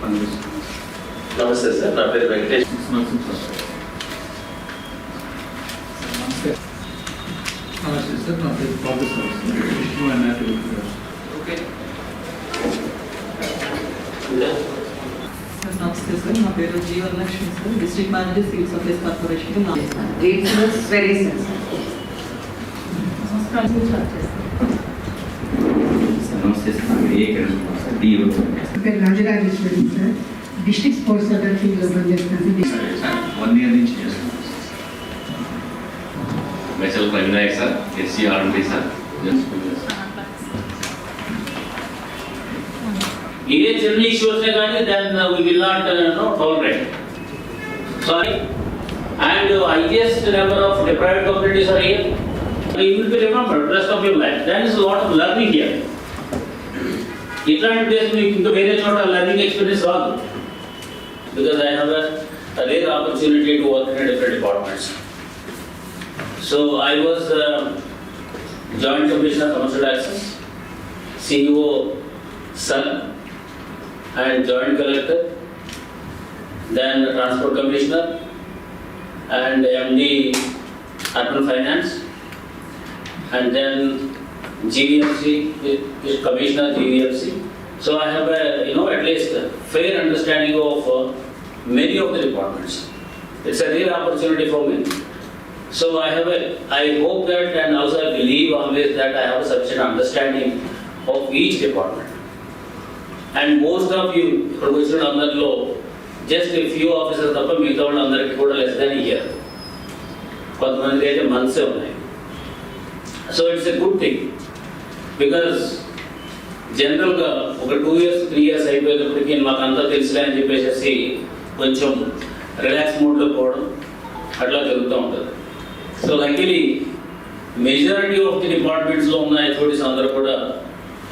పనిచేస్తున్నాను. నమస్తే సార్, నా పేరు వెంకటేష్. నమస్తే సార్, నా పేరు ప్రొఫెసర్ విష్ణు అన్నట్టు. ఓకే. నమస్తే సార్, నా పేరు Jeevanalakshmi sir, district manager civil supplies corporation. Very sensitive. నమస్తే sir, Rajarajeshwari sir, district sports అథారిటీలో పనిచేస్తున్నాను. 1 year నుంచి చేస్తున్నాను. Myself, Vinayak sir, SC R&D sir. ఇదే చిన్న ఇష్యూస్ కానీ then we will not tolerate. Sorry. And highest number of deprived communities are here. You will be remembered rest of your life. There is a lot of learning here. ఇట్లాంటి place మీకు ఇంకా వేరే చోట learning experience రాదు. Because I have a rare opportunity to work in different departments. So I was Joint Commissioner Commercial Access, CEO Sun, and Joint Collector, then Transport Commissioner, and MD Urban Finance, and then GVMC, Commissioner GVMC. So I have at least a fair understanding of many of the departments. It's a rare opportunity for me. So I hope that, and also I believe always that I have a sufficient understanding of each department. And most of you, professional అందరిలో just a few officers తప్ప మిగతా వాళ్ళందరికీ కూడా less than a year. కొంతమందికి అయితే months ఉన్నాయి. So it's a good thing. Because జనరల్గా ఒక 2 years 3 years అయిపోయేటప్పటికి మాకు అంతా తెలుసులే అని చెప్పేసి కొంచెం రిలాక్స్ మూడ్లో పోవడం అట్లా జరుగుతూ ఉంటుంది. So luckily majority of the డిపార్ట్మెంట్స్లో ఉన్న అథారిటీస్ అందరూ కూడా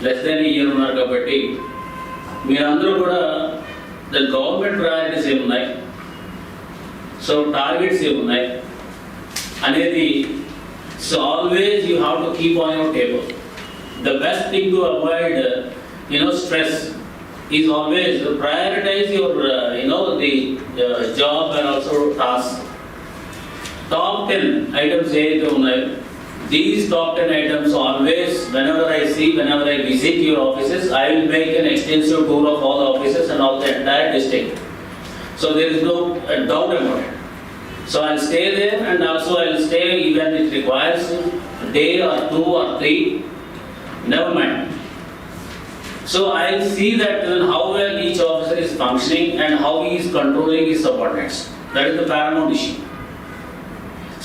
లెస్ దాన్ ఇయర్ ఉన్నారు కాబట్టి మీరందరూ కూడా ద గవర్నమెంట్ ప్రయారిటీస్ ఏమున్నాయి, సో టార్గెట్స్ ఏమున్నాయి అనేది so always you have to keep on your table. The best thing to avoid, stress is always prioritize your, the job and also tasks. Top 10 items ఏదైతే ఉన్నాయో, these top 10 items always, whenever I visit your offices, I will make an extensive tour of all the offices and all the entire district. So there is no doubt about it. So I'll stay there, and also I'll stay even if it requires a day or 2 or 3. Never mind. So I'll see that how well each officer is functioning and how he is controlling his subordinates. That is the paramount issue.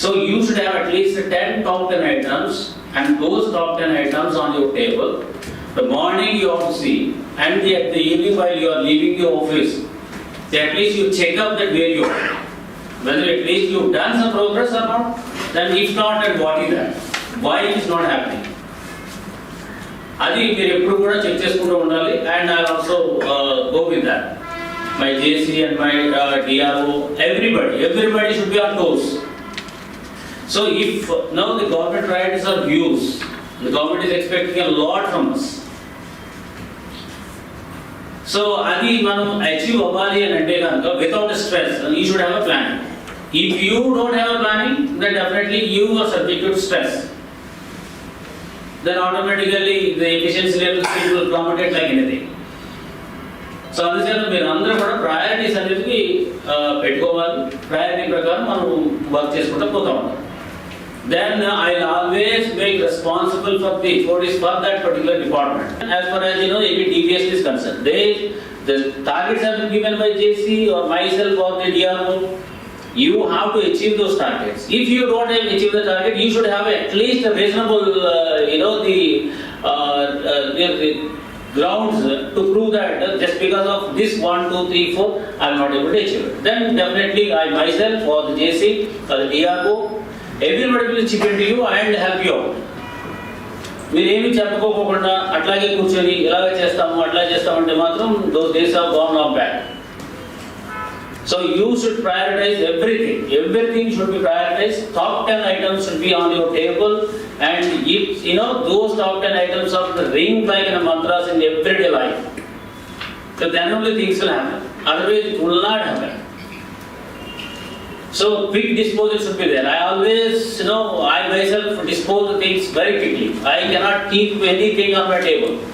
So you should have at least 10 top 10 items, and those top 10 items on your table. The morning you have to see, and at the evening while you are leaving the office, at least you check up that where you are. Whether at least you've done some progress or not, then if not, then what is that? Why it is not happening? అది మీరు ఎప్పుడు కూడా check చేసుకుంటూ ఉండాలి. And I also go with that. My JC and my DRO, everybody should be on toes. So if now the government priorities are views, the government is expecting a lot from us. So అది మనం achieve అవ్వాలి అని అంటే కనుక without stress you should have a plan. If you don't have a planning, then definitely you are subject to stress. Then automatically the efficiency levels will plummet like anything. So అందుచేత మీరు అందరూ కూడా priorities అనేది పెట్టుకోవాలి. Priority ప్రకారం మనం work చేసుకుంటూ పోతా ఉంటాం. Then I'll always make responsible for the authorities for that particular department. As far as if DPS is concerned, the targets have been given by JC or myself or the DRO. You have to achieve those targets. If you don't achieve the target, you should have at least a reasonable, the grounds to prove that just because of this 1, 2, 3, 4, I am not able to achieve it. Then definitely I myself or the JC or the DRO, everybody will chip into you and help you out. మీరేమి చెప్పుకోకుండా అట్లాగే కూర్చొని ఇలాగే చేస్తాము అట్లా చేస్తామంటే మాత్రం those days are gone off back. So you should prioritize everything. Everything should be prioritized. Top 10 items should be on your table, and those top 10 items are the ring like in a mantras in everyday life. So then only things will happen. Otherwise it will not happen. So quick disposal should be there. I always, I myself dispose of things very quickly. I cannot keep anything on my table.